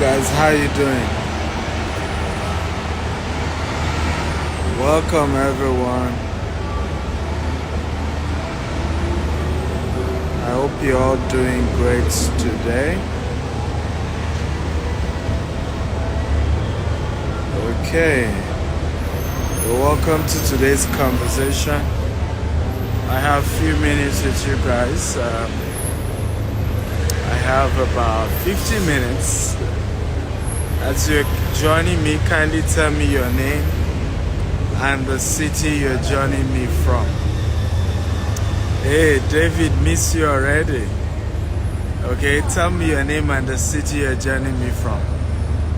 guys, how you doing? Welcome everyone. I hope you're all doing great today. Okay, well, welcome to today's conversation. I have a few minutes with you guys. I have about 50 minutes. As you're joining me, kindly tell me your name and the city you're joining me from. Hey, David, miss you already. Okay, tell me your name and the city you're joining me from.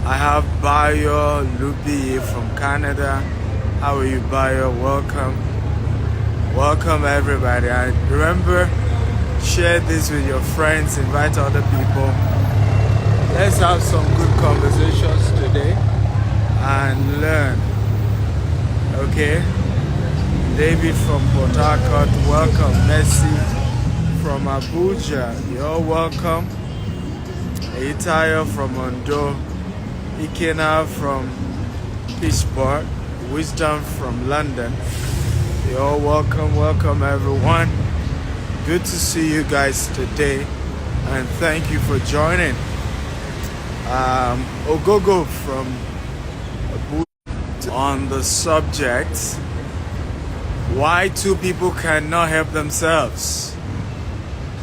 I have Bayo Lubi from Canada. How are you, Bayo? Welcome. Welcome, everybody. And remember, share this with your friends, invite other people. Let's have some good conversations today and learn. Okay? David from Port Harcourt, welcome. Messi from Abuja, you're welcome. Itayo from Ondo, Ikena from Pittsburgh, Wisdom from London. You're welcome, welcome everyone. Good to see you guys today, and thank you for joining. Ogogo from Abuja on the subject, why two people cannot help themselves,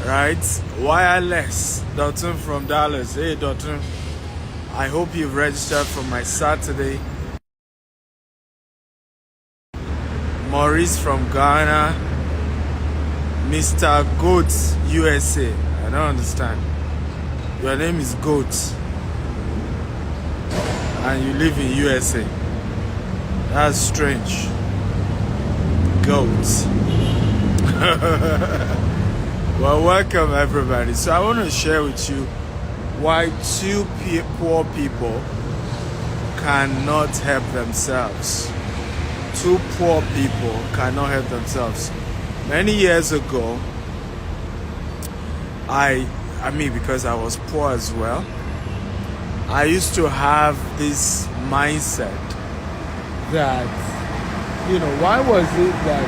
right? Wireless, Dotun from Dallas. Hey Dotun, I hope you've registered for my Saturday. Maurice from Ghana. Mr. Goats USA. I don't understand. Your name is Goats and you live in USA. That's strange. Goats. Well, welcome everybody. So I want to share with you why two poor people cannot help themselves. Two poor people cannot help themselves. Many years ago, I mean, because I was poor as well, I used to have this mindset that, why was it that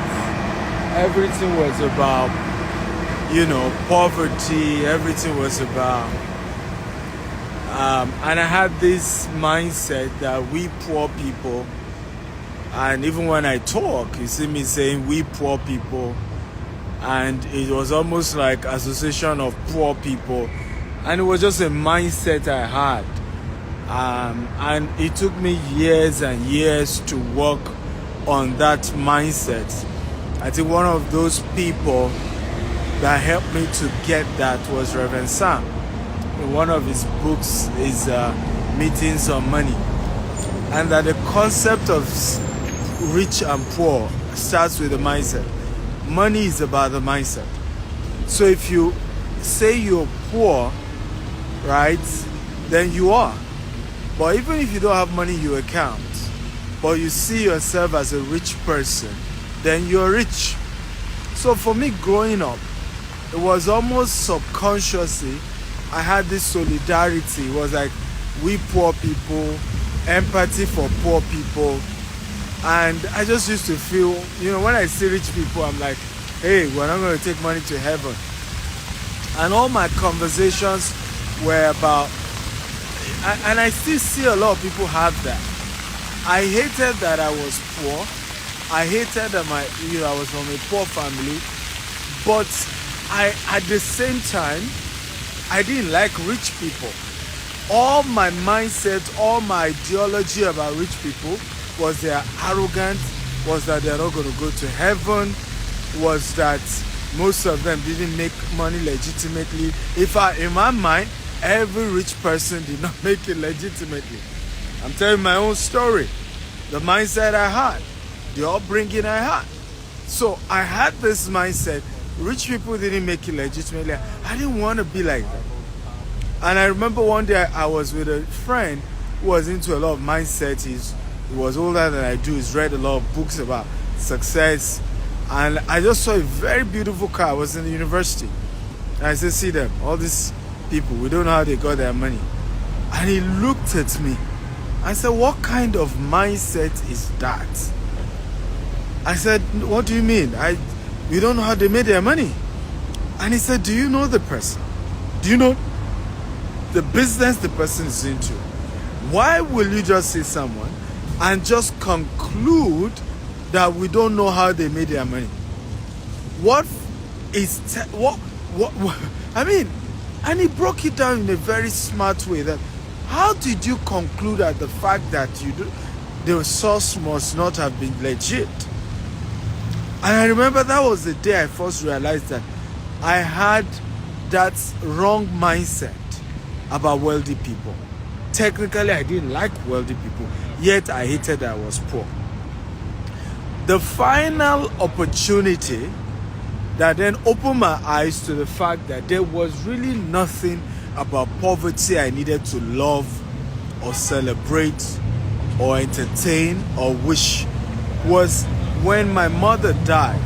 everything was about, poverty, everything was about, and I had this mindset that we poor people, and even when I talk, you see me saying we poor people, and it was almost like association of poor people, and it was just a mindset I had, and it took me years and years to work on that mindset. I think one of those people that helped me to get that was Reverend Sam. In one of his books is Meetings on Money, and that the concept of rich and poor starts with the mindset. Money is about the mindset. So if you say you're poor, right, then you are. But even if you don't have money in your account, but you see yourself as a rich person, then you're rich. So for me growing up, it was almost subconsciously, I had this solidarity. It was like we poor people, empathy for poor people. And I just used to feel, when I see rich people, I'm like, hey, we're not going to take money to heaven. And all my conversations were about, and I still see a lot of people have that. I hated that I was poor. I hated that I was from a poor family. But at the same time, I didn't like rich people. All my mindset, all my ideology about rich people was they are arrogant, was that they're not going to go to heaven, was that most of them didn't make money legitimately. In my mind, every rich person did not make it legitimately. I'm telling my own story. The mindset I had, the upbringing I had. So I had this mindset, rich people didn't make it legitimately. I didn't want to be like that. And I remember one day I was with a friend who was into a lot of mindset. He was older than I do. He's read a lot of books about success. And I just saw a very beautiful car. I was in the university. And I said, see them, all these people, we don't know how they got their money. And he looked at me. I said, what kind of mindset is that? I said, what do you mean? You don't know how they made their money. And he said, do you know the person? Do you know the business the person is into? Why will you just see someone and just conclude that we don't know how they made their money? I mean, and he broke it down in a very smart way. That how did you conclude that the fact that the source must not have been legit? And I remember that was the day I first realized that I had that wrong mindset about wealthy people. Technically, I didn't like wealthy people, yet I hated that I was poor. The final opportunity that then opened my eyes to the fact that there was really nothing about poverty I needed to love or celebrate or entertain or wish was when my mother died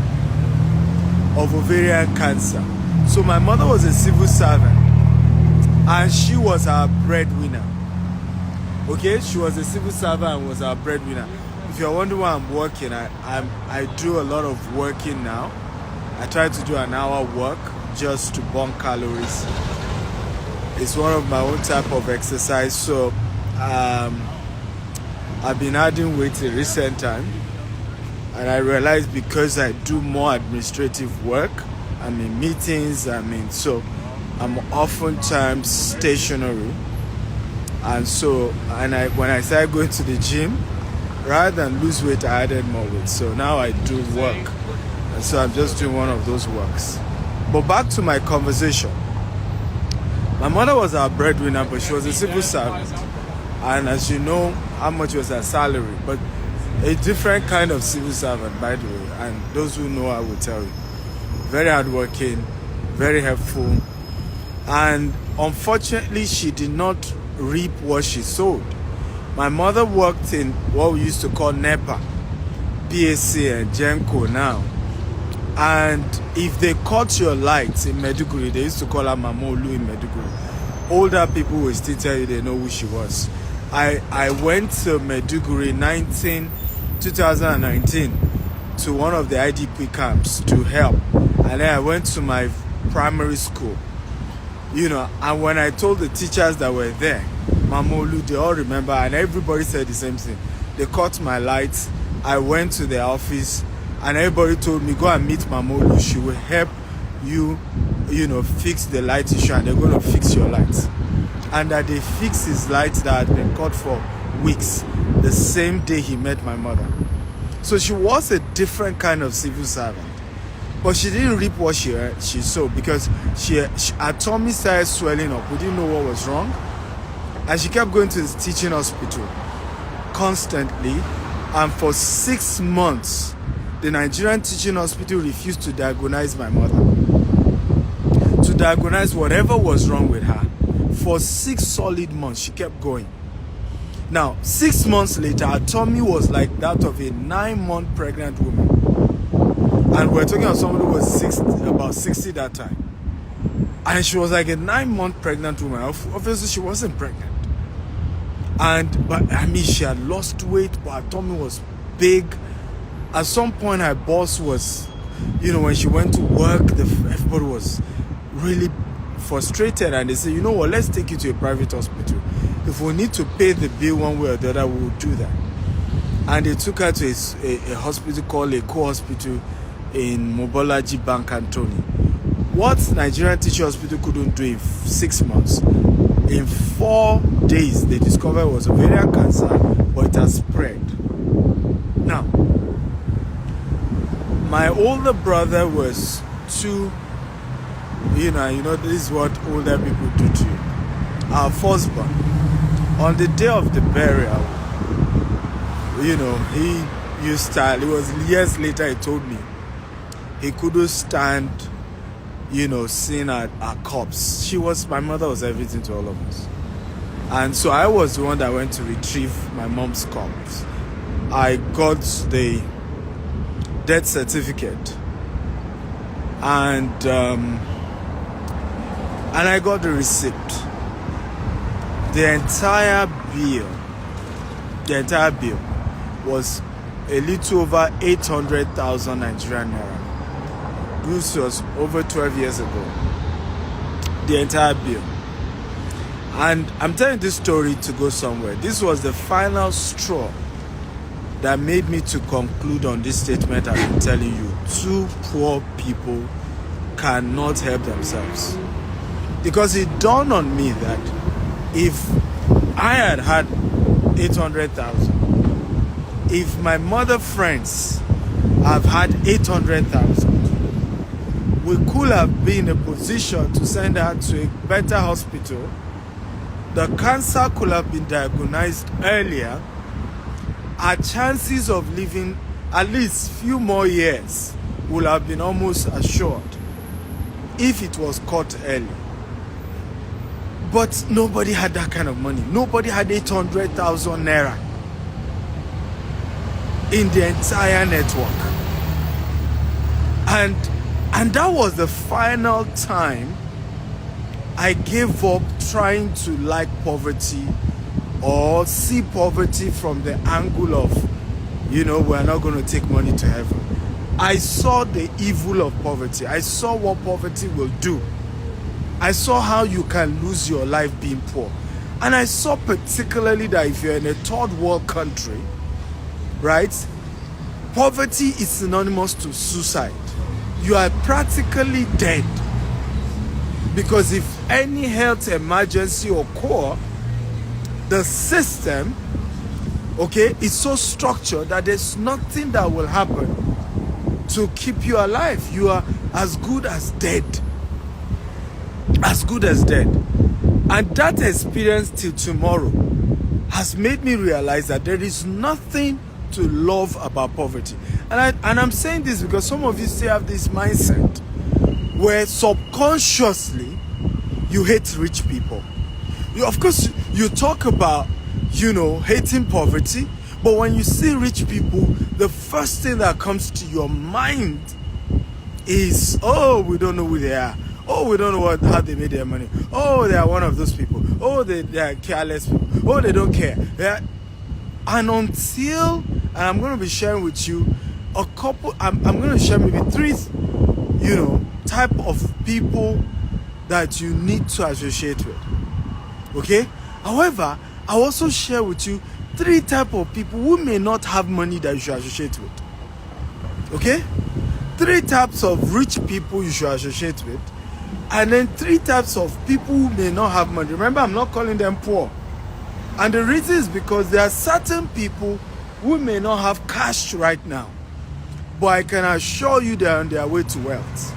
of ovarian cancer. So my mother was a civil servant and she was our breadwinner. Okay, she was a civil servant and was our breadwinner. If you're wondering why I'm working, I do a lot of working now. I try to do an hour work just to burn calories. It's one of my own type of exercise. So I've been adding weight in recent time, and I realized because I do more administrative work, I'm in meetings, so I'm oftentimes stationary. And so, when I started going to the gym, rather than lose weight, I added more weight. So now I do work. And so I'm just doing one of those works. But back to my conversation. My mother was our breadwinner, but she was a civil servant. And as you know, how much was her salary? But a different kind of civil servant, by the way. And those who know, I will tell you. Very hardworking, very helpful. And unfortunately, she did not reap what she sowed. My mother worked in what we used to call NEPA, PAC and GENCO now. And if they caught your lights in Maiduguri, they used to call her Mamolu in Maiduguri. Older people will still tell you they know who she was. I went to Maiduguri 2019 to one of the IDP camps to help. And then I went to my primary school. And when I told the teachers that were there, Mamolu, they all remember, and everybody said the same thing. They caught my lights. I went to their office, and everybody told me, go and meet Mamolu. She will help you, fix the light issue, and they're going to fix your lights. And that they fixed his lights that had been cut for weeks, the same day he met my mother. So she was a different kind of civil servant. But she didn't reap what she sowed, because her tummy started swelling up. We didn't know what was wrong. And she kept going to the teaching hospital constantly. And for 6 months, the Nigerian teaching hospital refused to diagnose my mother. To diagnose whatever was wrong with her. For 6 solid months, she kept going. Now, 6 months later, her tummy was like that of a 9-month pregnant woman. And we're talking about somebody who was about 60 that time. And she was like a 9-month pregnant woman. Obviously, she wasn't pregnant. But she had lost weight, but her tummy was big. At some point, her boss was, when she went to work, everybody was really frustrated. And they said, you know what, let's take you to a private hospital. If we need to pay the bill one way or the other, we will do that. And they took her to a hospital called a co-hospital in Mobolaji Bank, Anthony. What Nigerian Teaching Hospital couldn't do in 6 months, in 4 days, they discovered it was ovarian cancer, but it has spread. Now, my older brother was too, this is what older people do to you. Our firstborn, on the day of the burial, it was years later, he told me, he couldn't stand, seeing our corpse. My mother was everything to all of us. And so I was the one that went to retrieve my mom's corpse. I got the death certificate. And I got the receipt. The entire bill was a little over 800,000 Nigerian naira. This was over 12 years ago. The entire bill. And I'm telling this story to go somewhere. This was the final straw that made me to conclude on this statement I've been telling you. Two poor people cannot help themselves. Because it dawned on me that if I had 800,000, if my mother friends have had 800,000, we could have been in a position to send her to a better hospital. The cancer could have been diagnosed earlier. Our chances of living at least few more years would have been almost assured if it was caught early. But nobody had that kind of money. Nobody had 800,000 naira in the entire network. And that was the final time I gave up trying to like poverty or see poverty from the angle of, we're not going to take money to heaven. I saw the evil of poverty. I saw what poverty will do. I saw how you can lose your life being poor. And I saw particularly that if you're in a third world country, right, poverty is synonymous to suicide. You are practically dead. Because if any health emergency occurs, the system, is so structured that there's nothing that will happen to keep you alive. You are as good as dead. As good as dead. And that experience till tomorrow has made me realize that there is nothing to love about poverty. And I'm saying this because some of you still have this mindset where subconsciously you hate rich people. Of course, you talk about, hating poverty, but when you see rich people, the first thing that comes to your mind is, oh, we don't know who they are. Oh, we don't know how they made their money. Oh, they are one of those people. Oh, they are careless people. Oh, they don't care. And I'm going to be sharing with you I'm going to share maybe three, type of people that you need to associate with. Okay? However, I'll also share with you three type of people who may not have money that you should associate with. Okay? Three types of rich people you should associate with. And then three types of people who may not have money. Remember, I'm not calling them poor. And the reason is because there are certain people who may not have cash right now. But I can assure you they're on their way to wealth.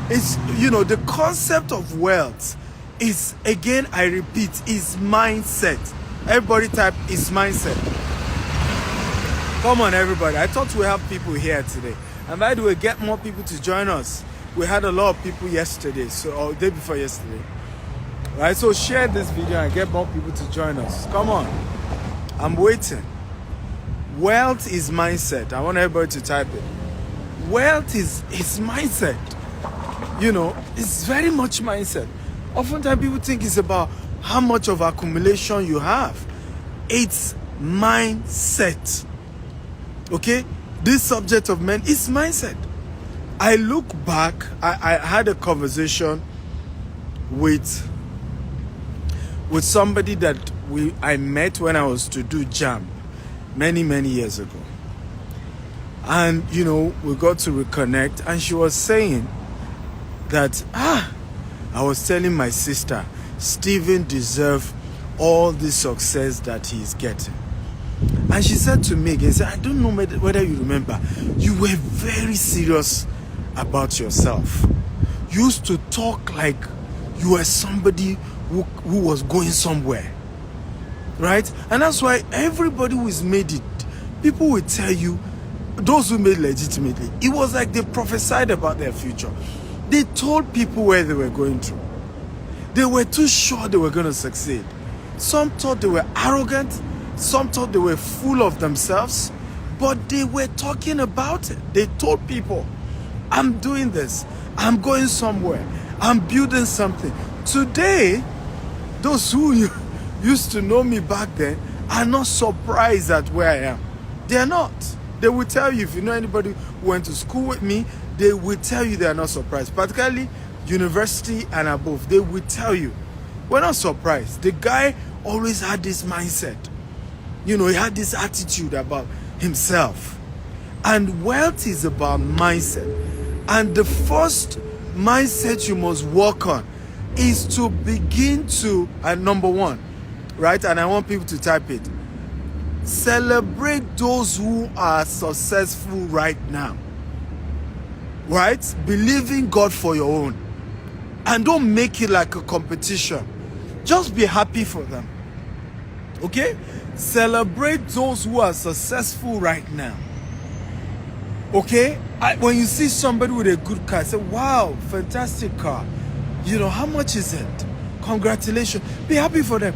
It's, the concept of wealth is, again, I repeat, is mindset. Everybody type is mindset. Come on, everybody. I thought we have people here today. And by the way, get more people to join us. We had a lot of people yesterday, or day before yesterday. Right? So share this video and get more people to join us. Come on. I'm waiting. Wealth is mindset. I want everybody to type it. Wealth is mindset. It's very much mindset. Oftentimes people think it's about how much of accumulation you have. It's mindset. Okay? This subject of men is mindset. I look back, I had a conversation with somebody that I met when I was to do JAM many years ago. And, we got to reconnect, and she was saying that, I was telling my sister, Stephen deserves all the success that he's getting. And she said to me again, I don't know whether you remember, you were very serious about yourself. You used to talk like you were somebody who was going somewhere. Right? And that's why everybody who has made it, people will tell you, those who made legitimately, it was like they prophesied about their future. They told people where they were going to. They were too sure they were going to succeed. Some thought they were arrogant. Some thought they were full of themselves. But they were talking about it. They told people, I'm doing this. I'm going somewhere. I'm building something. Today, those who used to know me back then are not surprised at where I am. They are not. They will tell you, if you know anybody who went to school with me, they will tell you they are not surprised. Particularly university and above, they will tell you, we're not surprised. The guy always had this mindset. He had this attitude about himself. And wealth is about mindset. And the first mindset you must work on is to begin to, and number one, right? And I want people to type it. Celebrate those who are successful right now. Right? Believe in God for your own. And don't make it like a competition. Just be happy for them. Okay? Celebrate those who are successful right now. Okay? When you see somebody with a good car, say, wow, fantastic car. How much is it? Congratulations. Be happy for them.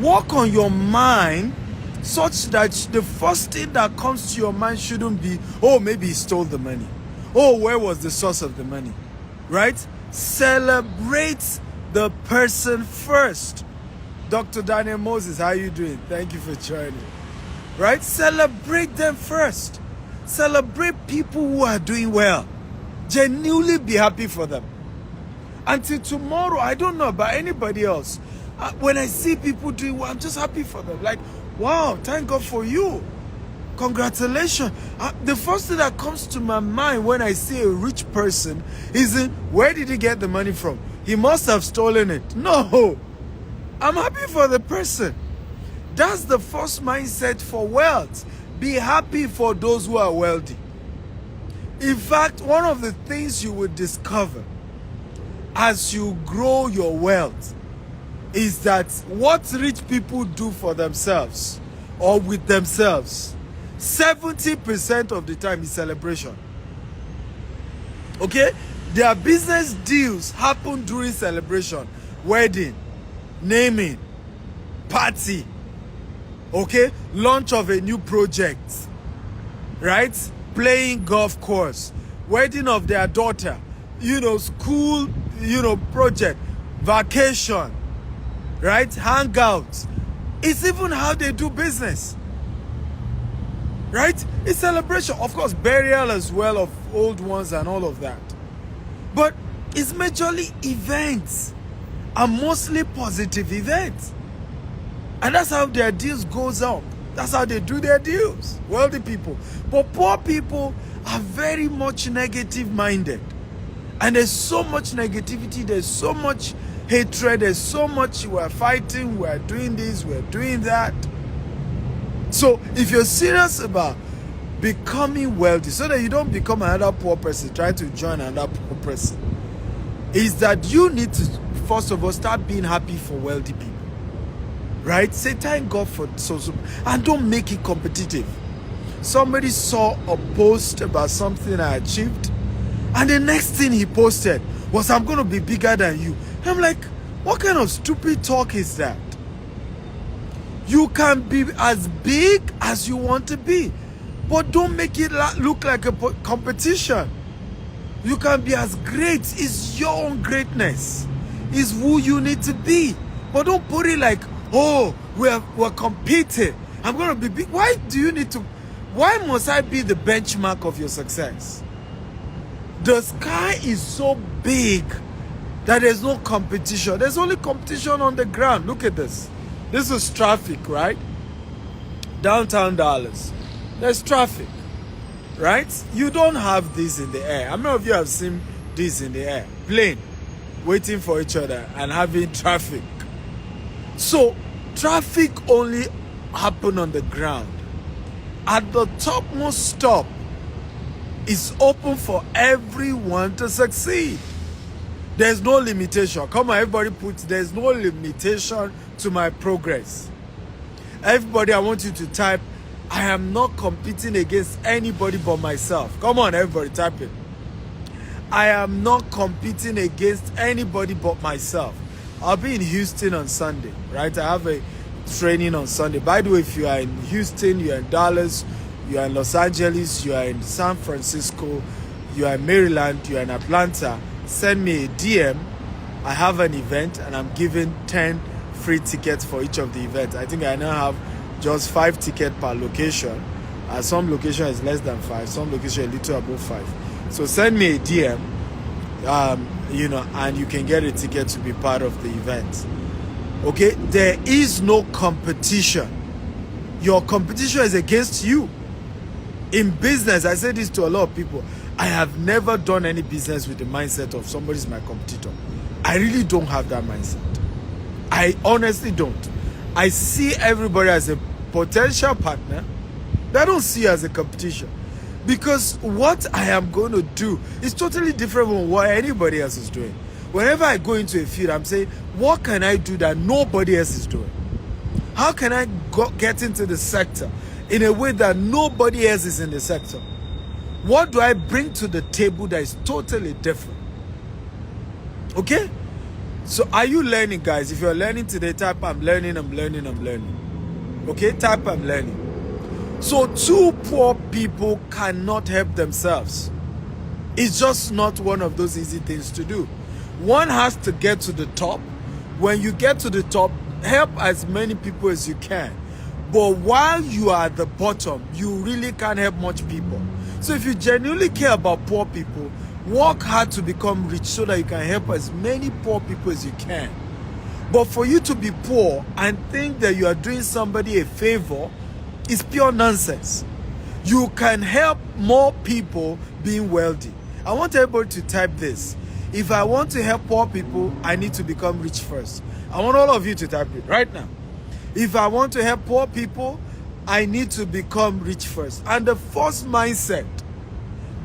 Work on your mind such that the first thing that comes to your mind shouldn't be, oh, maybe he stole the money. Oh, where was the source of the money? Right? Celebrate the person first. Dr. Daniel Moses, how are you doing? Thank you for joining. Right? Celebrate them first. Celebrate people who are doing well. Genuinely be happy for them. Until tomorrow, I don't know about anybody else. When I see people doing well, I'm just happy for them. Like, wow, thank God for you. Congratulations. The first thing that comes to my mind when I see a rich person is, where did he get the money from? He must have stolen it. No. I'm happy for the person. That's the first mindset for wealth. Be happy for those who are wealthy. In fact, one of the things you will discover as you grow your wealth is that what rich people do for themselves or with themselves, 70% of the time is celebration. Okay? Their business deals happen during celebration, wedding, naming, party, okay, launch of a new project, right? Playing golf course, wedding of their daughter, school, project, vacation, right? Hangouts. It's even how they do business, right? It's celebration. Of course, burial as well of old ones and all of that. But it's majorly events, and mostly positive events. And that's how their deals goes up. That's how they do their deals. Wealthy people. But poor people are very much negative minded. And there's so much negativity, there's so much hatred, there's so much we're fighting, we're doing this, we're doing that. So if you're serious about becoming wealthy, so that you don't become another poor person, try to join another poor person, is that you need to, first of all, start being happy for wealthy people. Right? Say thank God for so, and don't make it competitive. Somebody saw a post about something I achieved, and the next thing he posted was, I'm going to be bigger than you. And I'm like, what kind of stupid talk is that? You can be as big as you want to be, but don't make it look like a competition. You can be as great. It's your own greatness. It's who you need to be. But don't put it like, oh, we're competing. I'm going to be big. Why must I be the benchmark of your success? The sky is so big that there's no competition. There's only competition on the ground. Look at this. This is traffic, right? Downtown Dallas. There's traffic, right? You don't have this in the air. How many of you have seen this in the air? Plane, waiting for each other and having traffic. So, traffic only happen on the ground. At the topmost stop, it's open for everyone to succeed. There's no limitation. Come on, everybody there's no limitation to my progress. Everybody, I want you to type, I am not competing against anybody but myself. Come on, everybody, type it. I am not competing against anybody but myself. I'll be in Houston on Sunday, right? I have a training on Sunday. By the way, if you are in Houston, you are in Dallas, you are in Los Angeles, you are in San Francisco, you are in Maryland, you are in Atlanta, send me a DM. I have an event and I'm giving 10 free tickets for each of the events. I think I now have just 5 tickets per location. Some location is less than 5, some location a little above 5. So send me a DM, and you can get a ticket to be part of the event. Okay, there is no competition. Your competition is against you. In business, I say this to a lot of people, I have never done any business with the mindset of somebody's my competitor. I really don't have that mindset. I honestly don't. I see everybody as a potential partner. I don't see it as a competition. Because what I am going to do is totally different from what anybody else is doing. Whenever I go into a field, I'm saying, what can I do that nobody else is doing? How can I get into the sector in a way that nobody else is in the sector? What do I bring to the table that is totally different? Okay? So are you learning, guys? If you're learning today, type I'm learning, I'm learning, I'm learning. Okay? Type I'm learning. So 2 poor people cannot help themselves. It's just not one of those easy things to do. One has to get to the top. When you get to the top, help as many people as you can. But while you are at the bottom, you really can't help much people. So if you genuinely care about poor people, work hard to become rich so that you can help as many poor people as you can. But for you to be poor and think that you are doing somebody a favor is pure nonsense. You can help more people being wealthy. I want everybody to type this. If I want to help poor people, I need to become rich first. I want all of you to type it right now. If I want to help poor people, I need to become rich first. And the first mindset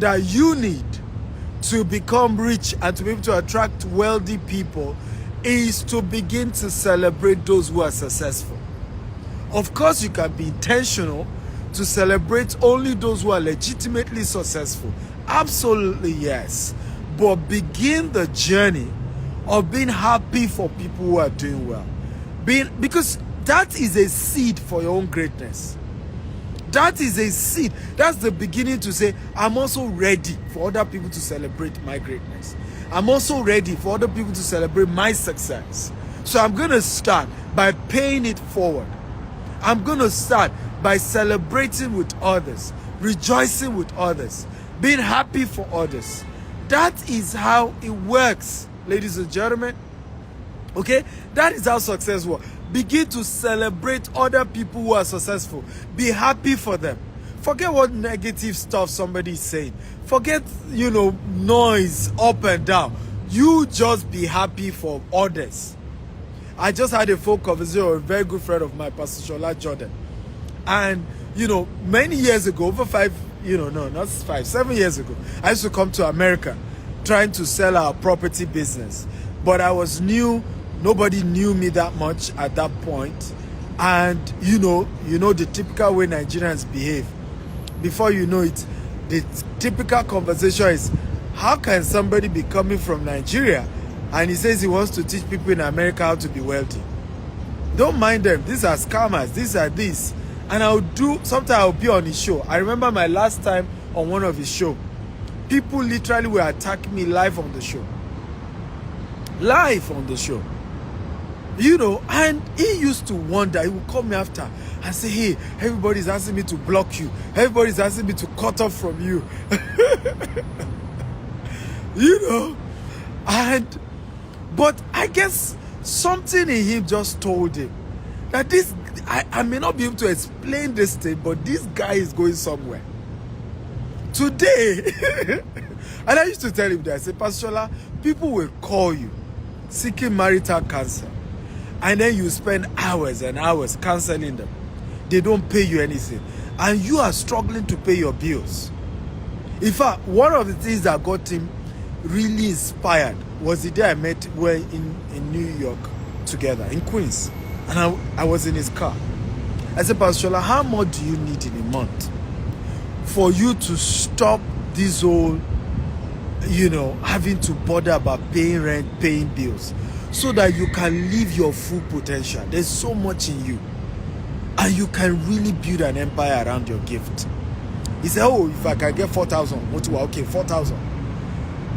that you need to become rich and to be able to attract wealthy people is to begin to celebrate those who are successful. Of course, you can be intentional to celebrate only those who are legitimately successful. Absolutely, yes. But begin the journey of being happy for people who are doing well. Because that is a seed for your own greatness. That is a seed. That's the beginning to say, I'm also ready for other people to celebrate my greatness. I'm also ready for other people to celebrate my success. So I'm going to start by paying it forward. I'm going to start by celebrating with others, rejoicing with others, being happy for others. That is how it works, ladies and gentlemen. Okay? That is how success works. Begin to celebrate other people who are successful. Be happy for them. Forget what negative stuff somebody is saying. Forget, noise up and down. You just be happy for others. I just had a phone conversation with a very good friend of mine, Pastor Shola Jordan. And, many years ago, over 7 years ago, I used to come to America trying to sell our property business. But I was new. Nobody knew me that much at that point. And, the typical way Nigerians behave. Before you know it, the typical conversation is, how can somebody be coming from Nigeria and he says he wants to teach people in America how to be wealthy? Don't mind them. These are scammers. These are this. And sometimes I'll be on his show. I remember my last time on one of his shows. People literally were attacking me live on the show. Live on the show. And he used to wonder, he would call me after and say, hey, everybody's asking me to block you. Everybody's asking me to cut off from you. But I guess something in him just told him that I may not be able to explain this thing, but this guy is going somewhere. Today, and I used to tell him that, I said, Pastor Shola, people will call you seeking marital counsel. And then you spend hours and hours counseling them. They don't pay you anything. And you are struggling to pay your bills. In fact, one of the things that got him really inspired was the day I met in New York together, in Queens. And I was in his car. I said, Pastor Shola, how much do you need in a month for you to stop this whole, having to bother about paying rent, paying bills, so that you can live your full potential? There's so much in you. And you can really build an empire around your gift. He said, if I can get 4,000, okay, 4,000.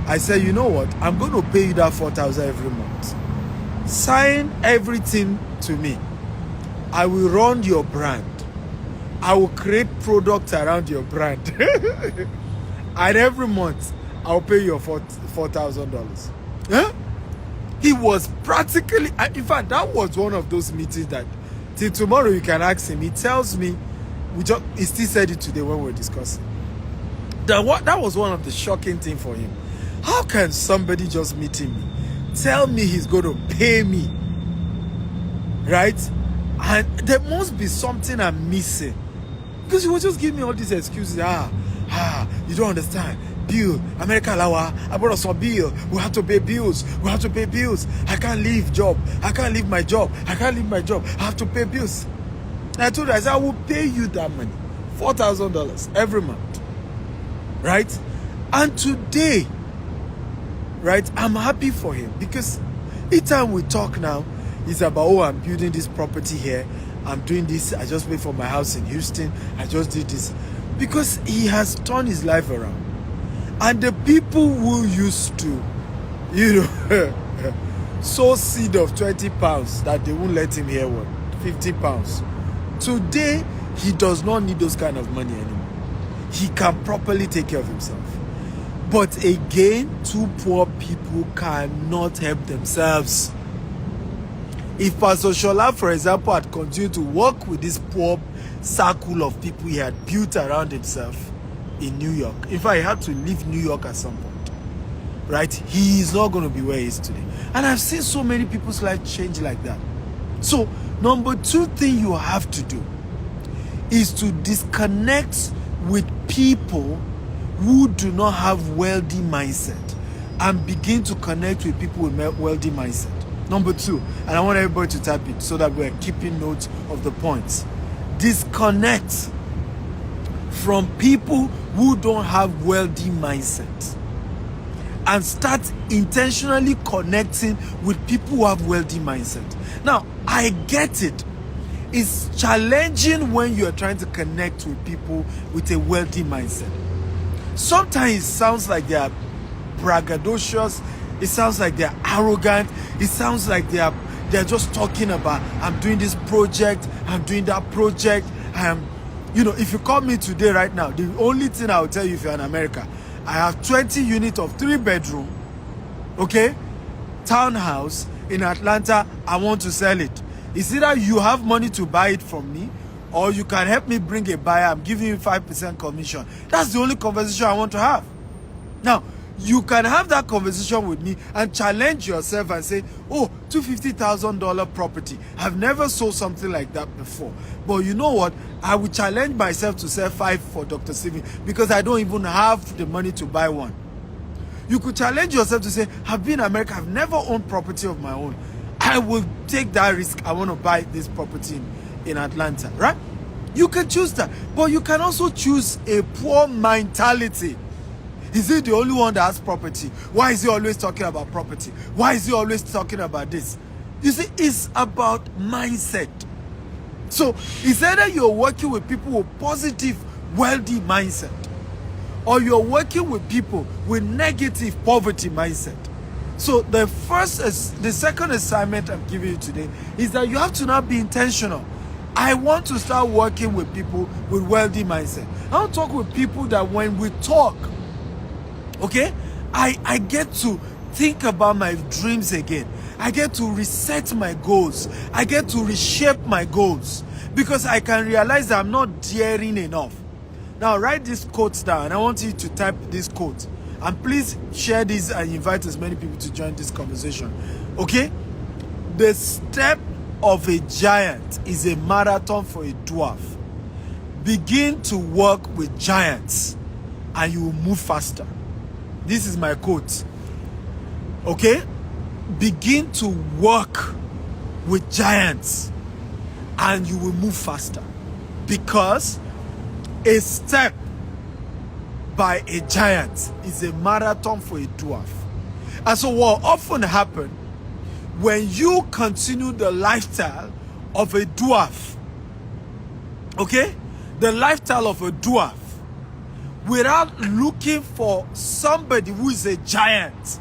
I said, you know what? I'm going to pay you that 4,000 every month. sign everything to me. I will run your brand. I will create products around your brand. And every month, I'll pay you $4,000. Huh? He was practically, in fact, that was one of those meetings that, till tomorrow you can ask him. He tells me, he still said it today when we were discussing. That was one of the shocking things for him. How can somebody just meeting me, tell me he's going to pay me, right? And there must be something I'm missing. Because he was just giving me all these excuses. You don't understand. Bill, America Lawa, I brought us some bill. We have to pay bills. We have to pay bills. I can't leave job. I can't leave my job. I can't leave my job. I have to pay bills. And I told her, I said, I will pay you that money. $4,000 every month. Right? And today, right, I'm happy for him. Because each time we talk now, it's about, oh, I'm building this property here. I'm doing this. I just paid for my house in Houston. I just did this. Because he has turned his life around. And the people who used to, sow seed of 20 pounds that they won't let him hear what, 50 pounds. Today, he does not need those kind of money anymore. He can properly take care of himself. But again, two poor people cannot help themselves. If Pastor Shola, for example, had continued to work with this poor circle of people he had built around himself in New York, in fact, he had to leave New York at some point, right? He is not going to be where he is today. And I've seen so many people's lives change like that. So, number two thing you have to do is to disconnect with people who do not have wealthy mindset and begin to connect with people with wealthy mindset. Number two, and I want everybody to type it so that we're keeping notes of the points. Disconnect from people who don't have wealthy mindset and start intentionally connecting with people who have wealthy mindset. Now, I get it. It's challenging when you're trying to connect with people with a wealthy mindset. Sometimes it sounds like they are braggadocious. It sounds like they're arrogant. It sounds like they're just talking about, I'm doing this project, I'm doing that project. If you call me today right now, the only thing I'll tell you if you're in America, I have 20 units of 3-bedroom, okay, townhouse in Atlanta. I want to sell it. It's either you have money to buy it from me, or you can help me bring a buyer. I'm giving you 5% commission. That's the only conversation I want to have. Now, you can have that conversation with me and challenge yourself and say, oh, $250,000 property. I've never sold something like that before. But you know what? I will challenge myself to sell 5 for Dr. Steven because I don't even have the money to buy one. You could challenge yourself to say, I've been in America. I've never owned property of my own. I will take that risk. I want to buy this property in Atlanta, right? You can choose that. But you can also choose a poor mentality. Is he the only one that has property? Why is he always talking about property? Why is he always talking about this? You see, it's about mindset. So it's either you're working with people with positive, wealthy mindset, or you're working with people with negative poverty mindset. So the second assignment I'm giving you today is that you have to now be intentional. I want to start working with people with wealthy mindset. I want to talk with people that when we talk, okay, I get to think about my dreams again. I get to reset my goals. I get to reshape my goals because I can realize that I'm not daring enough. Now write these quotes down and I want you to type this quote. And please share this and invite as many people to join this conversation. Okay? The step of a giant is a marathon for a dwarf. Begin to work with giants and you will move faster. This is my quote. Okay? Begin to work with giants and you will move faster. Because a step by a giant is a marathon for a dwarf. And so what often happens when you continue the lifestyle of a dwarf, okay? The lifestyle of a dwarf, without looking for somebody who is a giant,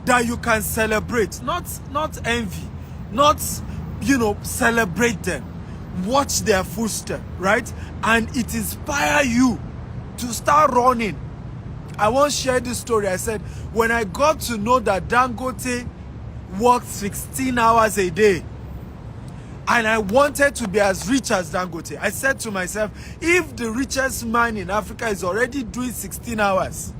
that you can celebrate, not envy, not, celebrate them. Watch their footsteps, right? And it inspire you to start running. I once shared this story. I said, when I got to know that Dangote worked 16 hours a day, and I wanted to be as rich as Dangote, I said to myself, if the richest man in Africa is already doing 16 hours,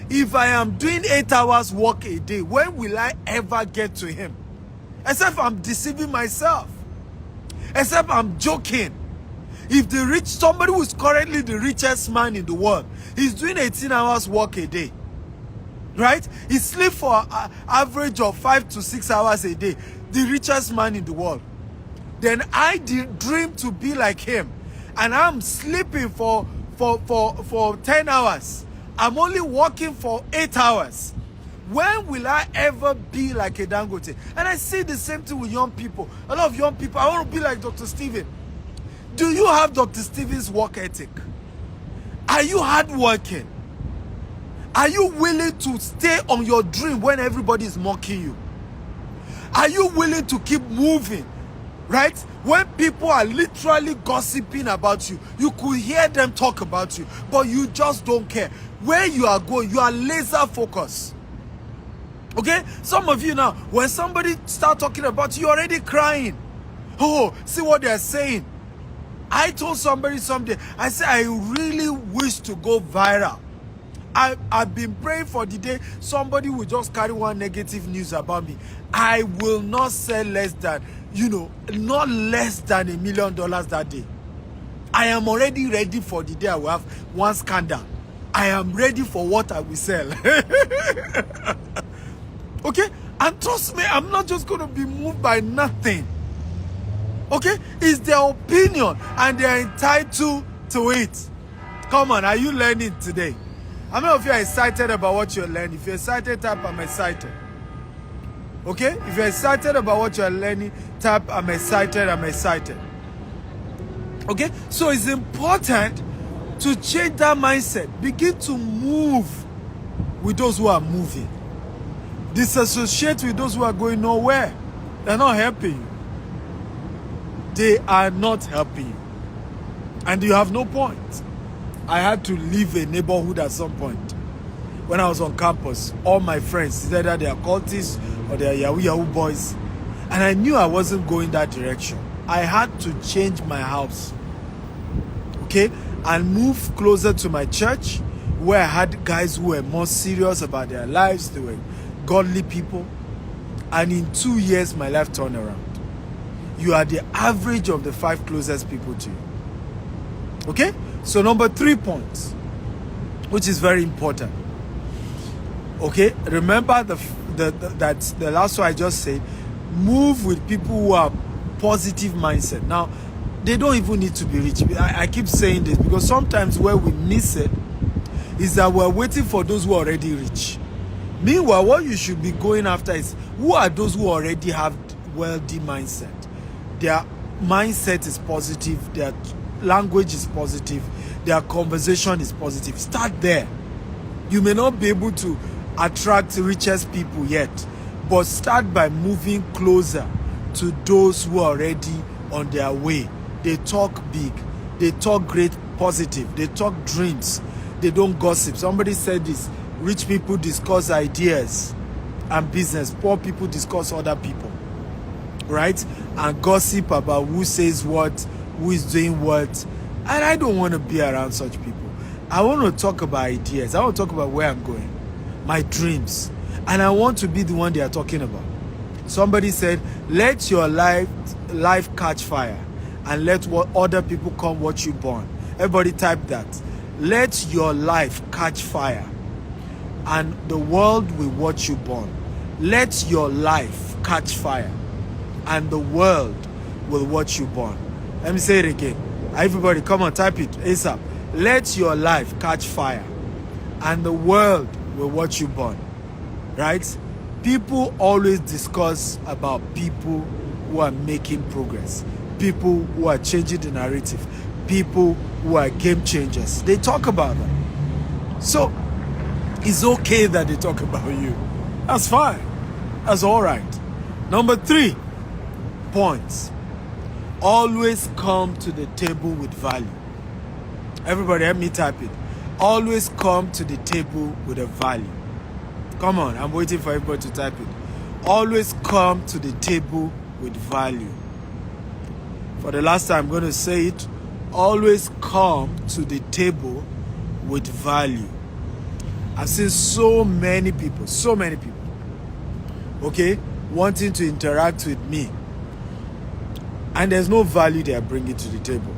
if I am doing 8 hours work a day, when will I ever get to him? Except I'm deceiving myself. Except I'm joking. If somebody who is currently the richest man in the world, he's doing 18 hours work a day, right? He sleeps for an average of 5 to 6 hours a day, the richest man in the world. Then I dream to be like him, and I'm sleeping for 10 hours. I'm only working for 8 hours. When will I ever be like a Dangote? And I see the same thing with young people. A lot of young people, I want to be like Dr. Stephen. Do you have Dr. Stephen's work ethic? Are you hardworking? Are you willing to stay on your dream when everybody is mocking you? Are you willing to keep moving? Right? When people are literally gossiping about you, you could hear them talk about you, but you just don't care. Where you are going, you are laser focused. Okay? Some of you now, when somebody start talking about you, you're already crying. Oh, see what they're saying. I told somebody someday, I said, I really wish to go viral. I've been praying for the day somebody will just carry one negative news about me. I will not sell less than, not less than $1 million that day. I am already ready for the day I will have one scandal. I am ready for what I will sell. Okay? And trust me, I'm not just going to be moved by nothing. Okay? It's their opinion and they're entitled to it. Come on, are you learning today? How many of you are excited about what you're learning? If you're excited, type I'm excited. Okay? If you're excited about what you're learning, type I'm excited, I'm excited. Okay? So it's important to change that mindset. Begin to move with those who are moving. Disassociate with those who are going nowhere. They're not helping you. They are not helping you. And you have no point. I had to leave a neighborhood at some point. When I was on campus, all my friends, either they are cultists or they are Yahoo boys. And I knew I wasn't going that direction. I had to change my house. Okay? And move closer to my church, where I had guys who were more serious about their lives. They were godly people. And in 2 years, my life turned around. You are the average of the 5 closest people to you. Okay? So number 3 points, which is very important. Okay? Remember that the last one I just said, move with people who are positive mindset. Now, they don't even need to be rich. I keep saying this because sometimes where we miss it is that we're waiting for those who are already rich. Meanwhile, what you should be going after is who are those who already have wealthy mindset. Their mindset is positive, their language is positive, their conversation is positive. Start there. You may not be able to attract richest people yet, but start by moving closer to those who are already on their way. They talk big, they talk great positive, they talk dreams, they don't gossip. Somebody said this: rich people discuss ideas and business, poor people discuss other people, right? And gossip about who says what, who is doing what. And I don't want to be around such people. I want to talk about ideas. I want to talk about where I'm going, my dreams, and I want to be the one they are talking about. Somebody said, let your life catch fire and let what other people come watch you burn. Everybody type that. Let your life catch fire and the world will watch you burn. Let your life catch fire and the world will watch you burn. Let me say it again. Everybody, come on, type it ASAP. Let your life catch fire and the world will watch you burn. Right? People always discuss about people who are making progress, people who are changing the narrative, people who are game changers. They talk about them. So it's okay that they talk about you. That's fine. That's all right. Number 3 points. Always come to the table with value. Everybody help me type it. Always come to the table with a value. Come on, I'm waiting for everybody to type it. Always come to the table with value. For the last time, I'm going to say it. Always come to the table with value. I've seen so many people, okay, wanting to interact with me, and there's no value they are bringing to the table.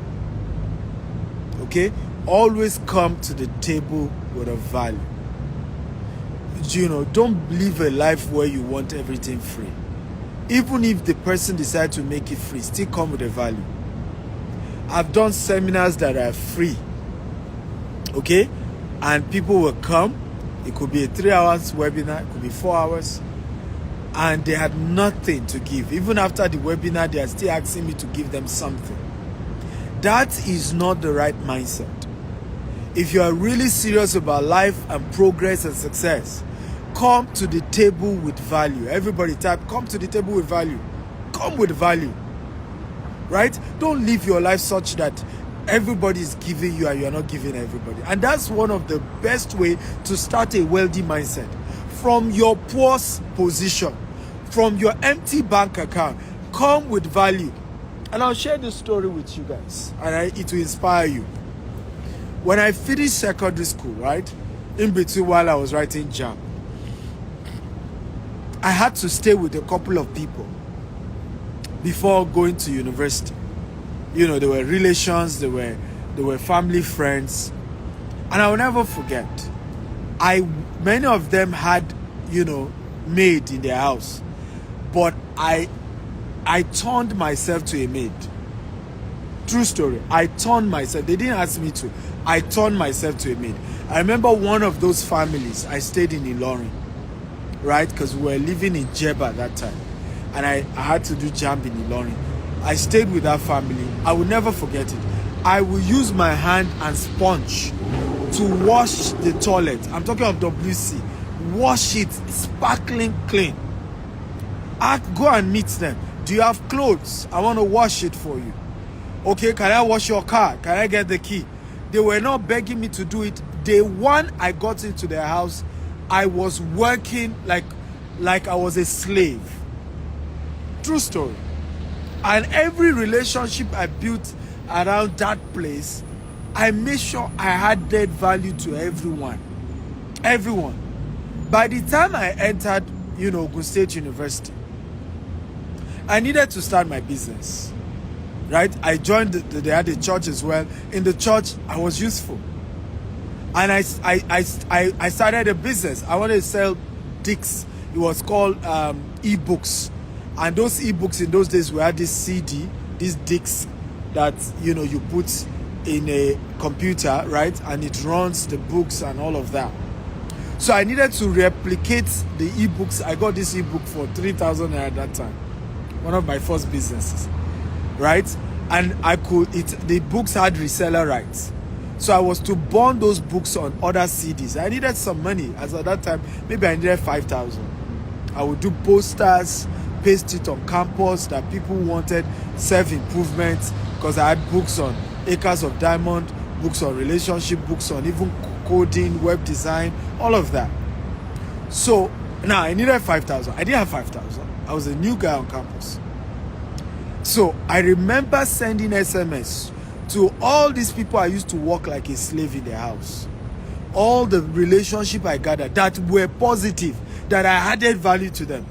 Okay, always come to the table with a value. You know, don't live a life where you want everything free. Even if the person decides to make it free, still come with a value. I've done seminars that are free, okay, and people will come. It could be a 3 hours webinar, it could be 4 hours, and they had nothing to give. Even after the webinar, they are still asking me to give them something. That is not the right mindset. If you are really serious about life and progress and success, come to the table with value. Everybody type, come to the table with value. Come with value. Right? Don't live your life such that everybody is giving you and you are not giving everybody. And that's one of the best way to start a wealthy mindset. From your poor position, from your empty bank account, come with value. And I'll share this story with you guys, and it will inspire you. When I finished secondary school, right, in between while I was writing JAM, I had to stay with a couple of people before going to university. You know, they were relations, they were family friends, and I will never forget. Many of them had, you know, maid in their house, but I turned myself to a maid. True story. I turned myself. They didn't ask me to. I turned myself to a maid. I remember one of those families. I stayed in Ilorin, right? Because we were living in Jeba at that time, and I had to do JAMB in Ilorin. I stayed with that family. I will never forget it. I will use my hand and sponge to wash the toilet. I'm talking of WC. Wash it sparkling clean. I go and meet them. Do you have clothes? I want to wash it for you. Okay, can I wash your car? Can I get the key? They were not begging me to do it. Day one I got into their house, I was working like I was a slave. True story. And every relationship I built around that place, I made sure I added value to everyone. Everyone. By the time I entered, you know, Ogun State University, I needed to start my business. Right? I joined, they had a church as well. In the church, I was useful. And I started a business. I wanted to sell discs. It was called e-books. And those e-books in those days, we had this CD, these discs that, you know, you put in a computer, right? And it runs the books and all of that. So I needed to replicate the e-books. I got this e-book for 3,000 at that time. One of my first businesses, right? And the books had reseller rights. So I was to burn those books on other CDs. I needed some money. As at that time, maybe I needed 5,000. I would do posters, paste it on campus that people wanted, self-improvement, because I had books on Acres of Diamond, books on relationship, books on even coding, web design, all of that. So now I needed 5,000. I didn't have 5,000. I was a new guy on campus. So I remember sending SMS to all these people I used to work like a slave in their house. All the relationship I gathered that were positive, that I added value to them.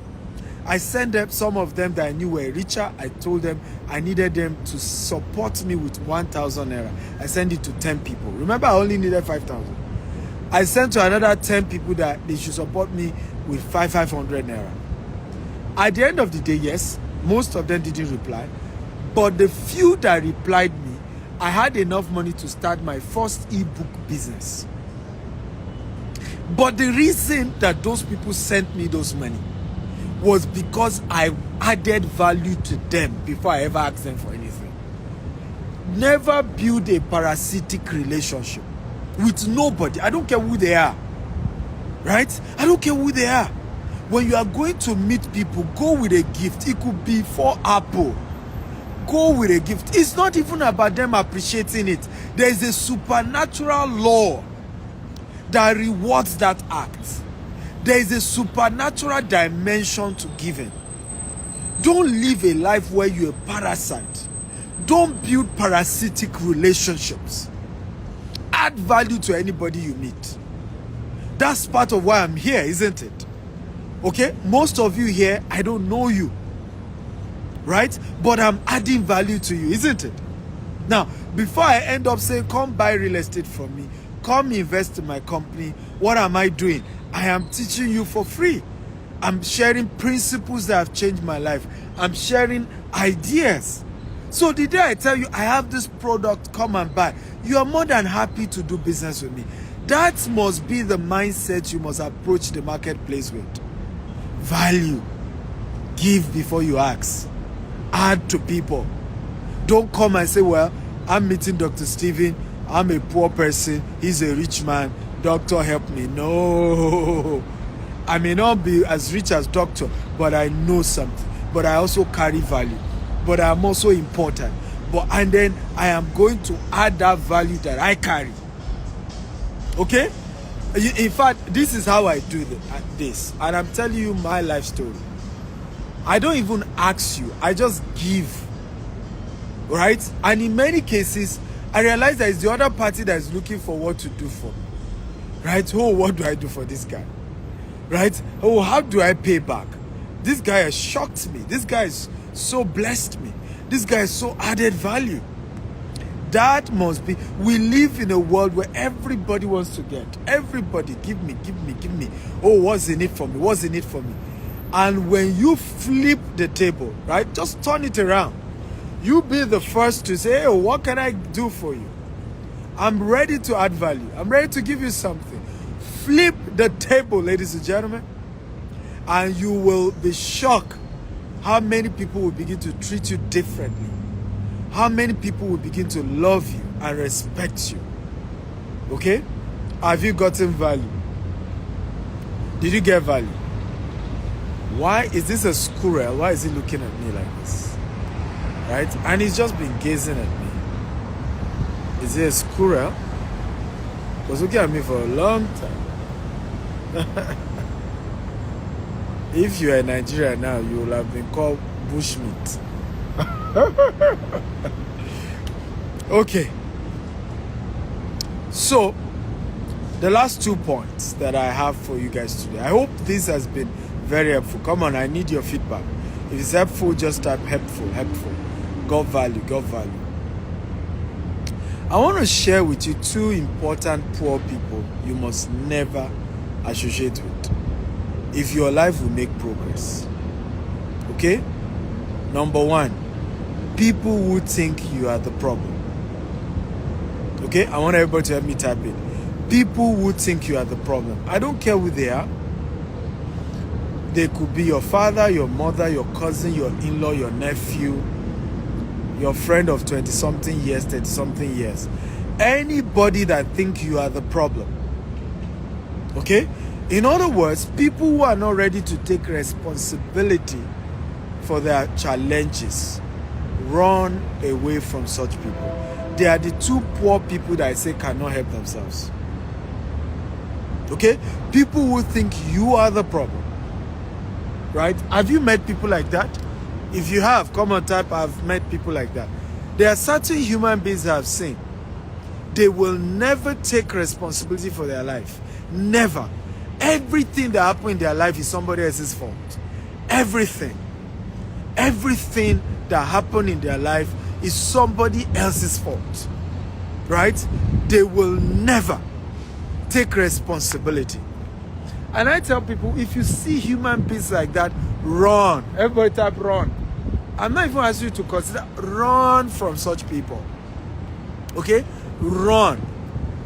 I sent them, some of them that I knew were richer. I told them I needed them to support me with 1,000 naira. I sent it to 10 people. Remember, I only needed 5,000. I sent to another 10 people that they should support me with 500 naira. At the end of the day, yes, most of them didn't reply. But the few that replied me, I had enough money to start my first ebook business. But the reason that those people sent me those money was because I added value to them before I ever asked them for anything. Never build a parasitic relationship with nobody. I don't care who they are. Right? I don't care who they are. When you are going to meet people, go with a gift. It could be for Apple. Go with a gift. It's not even about them appreciating it. There is a supernatural law that rewards that act. There is a supernatural dimension to giving. Don't live a life where you're a parasite. Don't build parasitic relationships. Add value to anybody you meet. That's part of why I'm here, isn't it? Okay? Most of you here, I don't know you. Right? But I'm adding value to you, isn't it? Now, before I end up saying, come buy real estate from me, come invest in my company, what am I doing? I am teaching you for free. I'm sharing principles that have changed my life. I'm sharing ideas. So the day I tell you, I have this product, come and buy, you are more than happy to do business with me. That must be the mindset you must approach the marketplace with. Value. Give before you ask. Add to people. Don't come and say, well, I'm meeting Dr. Stephen. I'm a poor person. He's a rich man. Doctor, help me. No. I may not be as rich as doctor, but I know something. But I also carry value. But I'm also important. And then I am going to add that value that I carry. Okay? In fact, this is how I do this. And I'm telling you my life story. I don't even ask you. I just give. Right? And in many cases, I realize that it's the other party that is looking for what to do for me. Right? Oh, what do I do for this guy? Right? Oh, how do I pay back? This guy has shocked me. This guy has so blessed me. This guy has so added value. That must be. We live in a world where everybody wants to get. Everybody, give me, give me, give me. Oh, what's in it for me? What's in it for me? And when you flip the table, right, just turn it around. You be the first to say, oh, what can I do for you? I'm ready to add value. I'm ready to give you something. Flip the table, ladies and gentlemen, and you will be shocked how many people will begin to treat you differently. How many people will begin to love you and respect you. Okay? Have you gotten value? Did you get value? Why is this a squirrel? Why is he looking at me like this? Right? And he's just been gazing at me. Is he a squirrel? He was looking at me for a long time. If you are in Nigeria now, you will have been called bushmeat. Okay. So, the last 2 points that I have for you guys today. I hope this has been very helpful. Come on, I need your feedback. If it's helpful, just type helpful, helpful. Got value, got value. I want to share with you 2 important poor people you must never associate with if your life will make progress. Okay? Number 1, people who think you are the problem. Okay? I want everybody to help me type it. People who think you are the problem. I don't care who they are. They could be your father, your mother, your cousin, your in-law, your nephew, your friend of 20-something years, 30-something years. Anybody that think you are the problem. Okay? In other words, people who are not ready to take responsibility for their challenges, run away from such people. They are the 2 poor people that I say cannot help themselves. Okay? People who think you are the problem. Right? Have you met people like that? If you have, come on, type, I've met people like that. There are certain human beings I've seen. They will never take responsibility for their life. Never. Everything that happened in their life is somebody else's fault. Everything. Everything that happened in their life is somebody else's fault. Right? They will never take responsibility. And I tell people, if you see human beings like that, run. Everybody type run. I'm not even asking you to consider, run from such people. Okay? Run.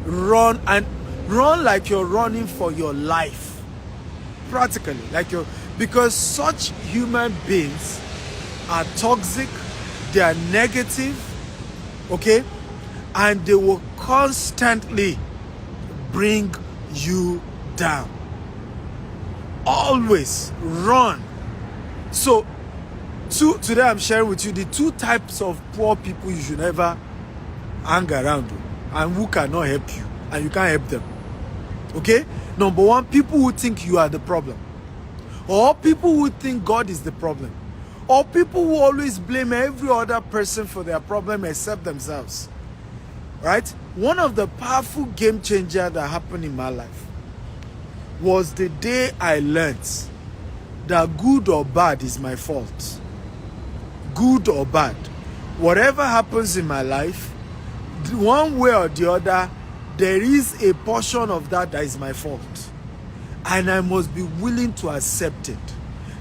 Run, and run like you're running for your life. Practically, because such human beings are toxic, they are negative, okay? And they will constantly bring you down. always run. So today I'm sharing with you the 2 types of poor people you should never hang around with, and who cannot help you and you can't help them. Okay? Number 1, people who think you are the problem, or people who think God is the problem, or people who always blame every other person for their problem except themselves. Right? One of the powerful game changer that happened in my life was the day I learned that good or bad is my fault. Good or bad, whatever happens in my life, one way or the other, there is a portion of that is my fault, and I must be willing to accept it.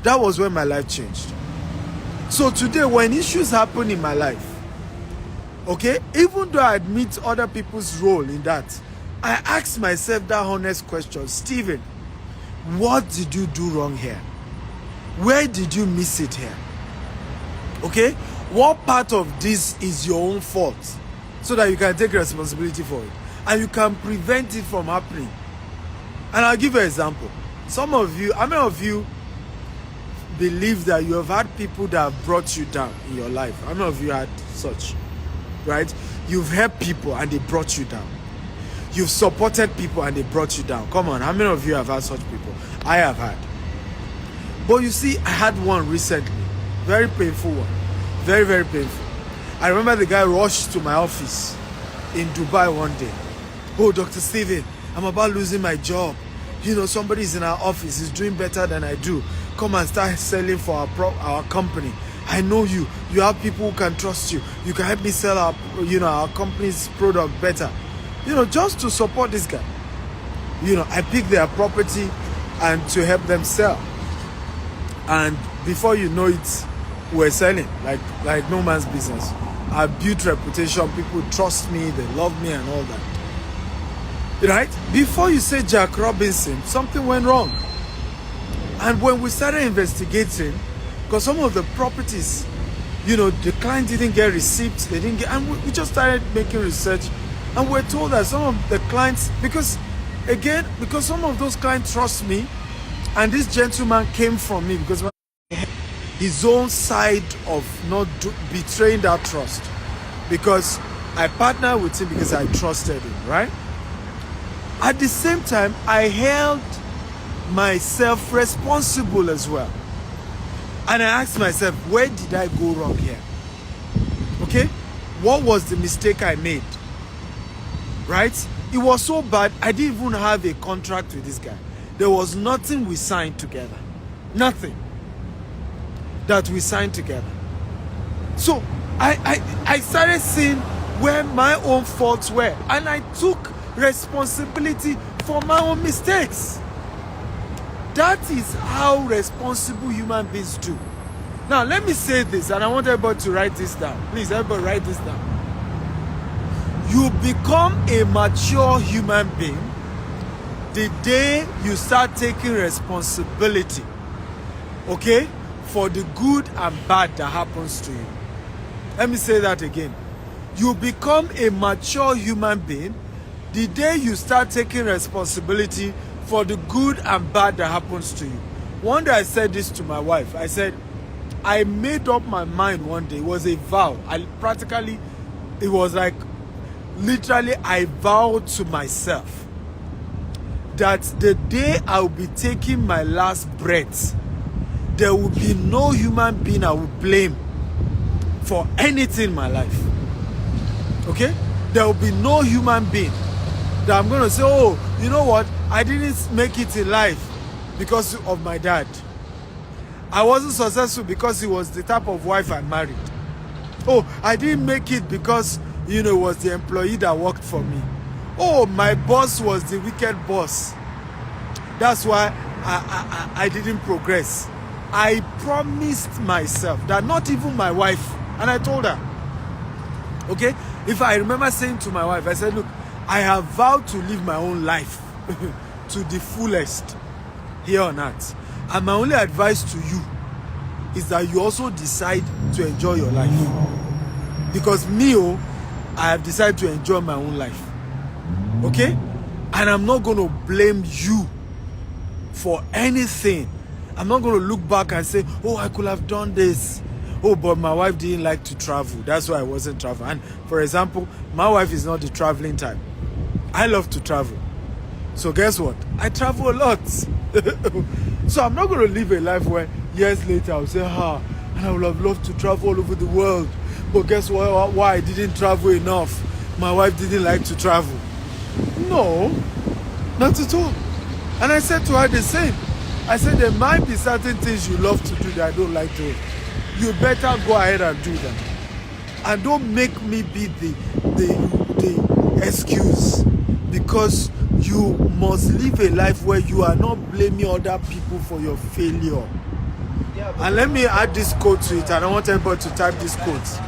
That was when my life changed. So today, when issues happen in my life, okay, even though I admit other people's role in that, I ask myself that honest question: Stephen, what did you do wrong here? Where did you miss it here? Okay, what part of this is your own fault, so that you can take responsibility for it and you can prevent it from happening. And I'll give you an example. Some of you, how many of you believe that you have had people that have brought you down in your life? How many of you had such? Right? You've helped people and they brought you down. You've supported people and they brought you down. Come on, how many of you have had such people? I have had. But you see, I had one recently. Very painful one. Very, very painful. I remember the guy rushed to my office in Dubai one day. Oh, Dr. Stephen, I'm about losing my job. You know, somebody's in our office. He's doing better than I do. Come and start selling for our company. I know you. You have people who can trust you. You can help me sell our company's product better. Just to support this guy. I pick their property and to help them sell. And before you know it, we're selling like no man's business. I built reputation. People trust me. They love me and all that. Right? Before you say Jack Robinson, something went wrong. And when we started investigating, because some of the properties, the client didn't get receipts, they didn't get, and we just started making research, and we're told that some of the clients, because some of those clients trust me, and this gentleman came from me because his own side of not betraying that trust, because I partnered with him because I trusted him, right? At the same time, I held myself responsible as well. And I asked myself, where did I go wrong here? Okay? What was the mistake I made? Right? It was so bad, I didn't even have a contract with this guy. There was nothing we signed together. Nothing that we signed together. So I started seeing where my own faults were. And I took responsibility for my own mistakes. That is how responsible human beings do. Now, let me say this, and I want everybody to write this down. Please, everybody write this down. You become a mature human being the day you start taking responsibility, okay, for the good and bad that happens to you. Let me say that again. You become a mature human being the day you start taking responsibility for the good and bad that happens to you. One day I said this to my wife. I said, I made up my mind one day. It was a vow. It was like, literally, I vowed to myself that the day I will be taking my last breath, there will be no human being I will blame for anything in my life. Okay? There will be no human being that I'm going to say, oh, you know what? I didn't make it in life because of my dad. I wasn't successful because he was the type of wife I married. Oh, I didn't make it because, it was the employee that worked for me. Oh, my boss was the wicked boss. That's why I didn't progress. I promised myself that not even my wife, and I told her, okay, if I remember saying to my wife, I said, look, I have vowed to live my own life to the fullest here on earth. And my only advice to you is that you also decide to enjoy your life. Because I have decided to enjoy my own life. Okay? And I'm not going to blame you for anything. I'm not going to look back and say, oh, I could have done this. Oh, but my wife didn't like to travel. That's why I wasn't traveling. And for example, my wife is not the traveling type. I love to travel. So guess what? I travel a lot. So I'm not going to live a life where years later I'll say, and I would have loved to travel all over the world. But guess what? Why I didn't travel enough? My wife didn't like to travel. No, not at all. And I said to her the same. I said there might be certain things you love to do that I don't like to do. You better go ahead and do them. And don't make me be the excuse, because you must live a life where you are not blaming other people for your failure. And let me add this quote to it, and I want everybody to type this quote.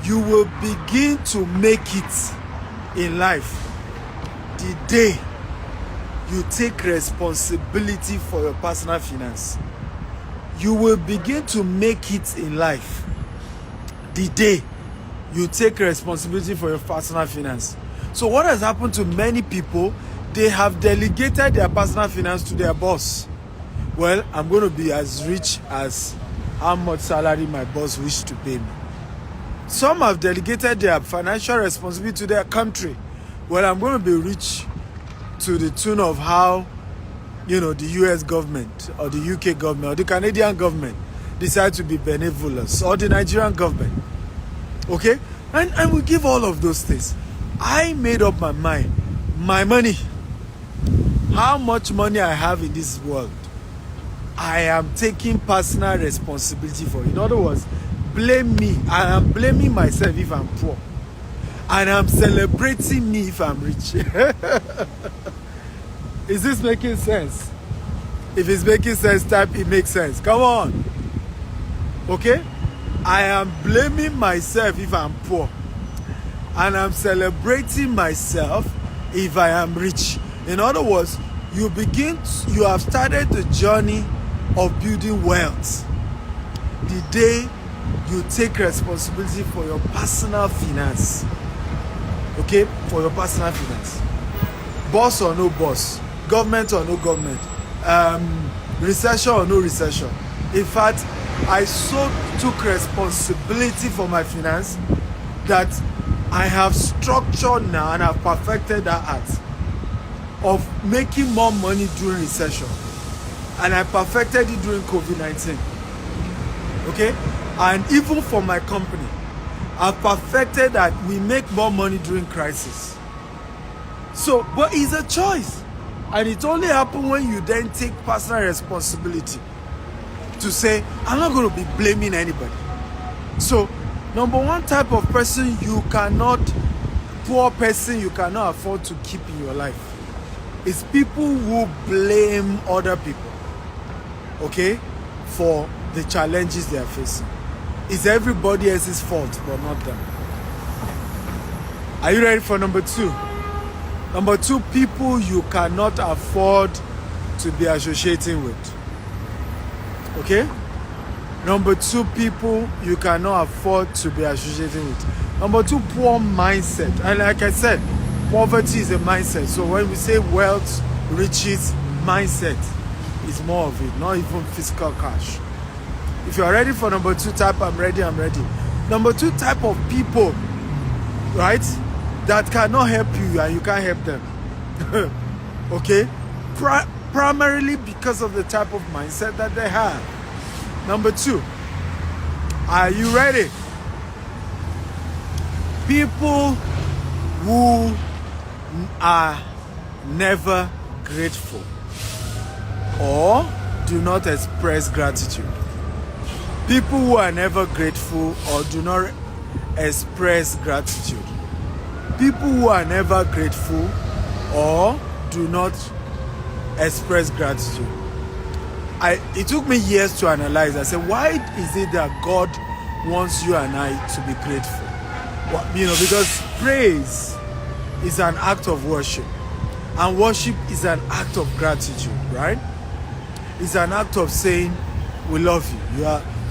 You will begin to make it in life the day you take responsibility for your personal finance. You will begin to make it in life the day you take responsibility for your personal finance. So what has happened to many people, they have delegated their personal finance to their boss. Well, I'm going to be as rich as how much salary my boss wished to pay me. Some have delegated their financial responsibility to their country. Well, I'm going to be rich to the tune of how, the US government or the UK government or the Canadian government decide to be benevolent, or the Nigerian government. Okay? And we give all of those things. I made up my mind. My money, how much money I have in this world, I am taking personal responsibility for. In other words, blame me. I am blaming myself if I'm poor. And I'm celebrating me if I'm rich. Is this making sense? If it's making sense, type it makes sense. Come on. Okay? I am blaming myself if I'm poor. And I'm celebrating myself if I am rich. In other words, you have started the journey of building wealth the day you take responsibility for your personal finance. Okay? For your personal finance. Boss or no boss, government or no government, recession or no recession. In fact, I so took responsibility for my finance that I have structured now and have perfected that art of making more money during recession. And I perfected it during COVID-19. Okay? And even for my company, I've perfected that we make more money during crisis. So, but it's a choice. And it only happens when you then take personal responsibility to say, I'm not going to be blaming anybody. So, number one type of person poor person you cannot afford to keep in your life is people who blame other people, okay, for the challenges they are facing. It's everybody else's fault, but not them. Are you ready for number two? Number two, people you cannot afford to be associating with. Okay? Number two, people you cannot afford to be associating with. Number two, poor mindset. And like I said, poverty is a mindset. So when we say wealth, riches, mindset is more of it, not even physical cash. If you are ready for number two, type I'm ready, I'm ready. Number two type of people, right, that cannot help you and you can't help them. Okay? Primarily because of the type of mindset that they have. Number two, are you ready? People who are never grateful or do not express gratitude. People who are never grateful or do not express gratitude. People who are never grateful or do not express gratitude. It took me years to analyze. I said, why is it that God wants you and I to be grateful? Well, because praise is an act of worship. And worship is an act of gratitude, right? It's an act of saying, we love you.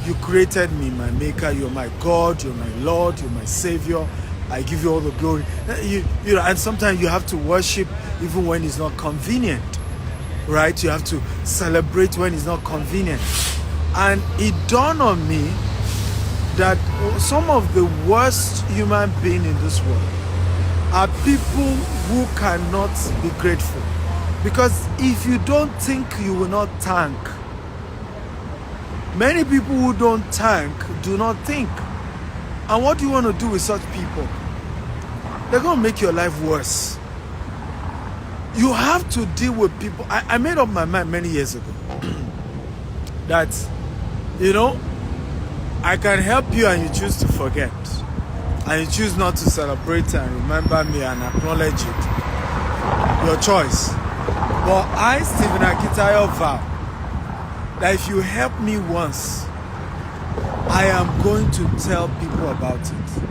You created me, my maker. You're my God. You're my Lord. You're my Savior. I give you all the glory. And sometimes you have to worship even when it's not convenient. right? You have to celebrate when it's not convenient. And it dawned on me that some of the worst human beings in this world are people who cannot be grateful. Because if you don't think, you will not thank. Many people who don't thank do not think. And what do you want to do with such people? They're going to make your life worse. You have to deal with people. I made up my mind many years ago that, you know, I can help you and you choose to forget. And you choose not to celebrate and remember me and acknowledge it. Your choice. But I, Stephen Akitayo, vow that if you help me once, I am going to tell people about it.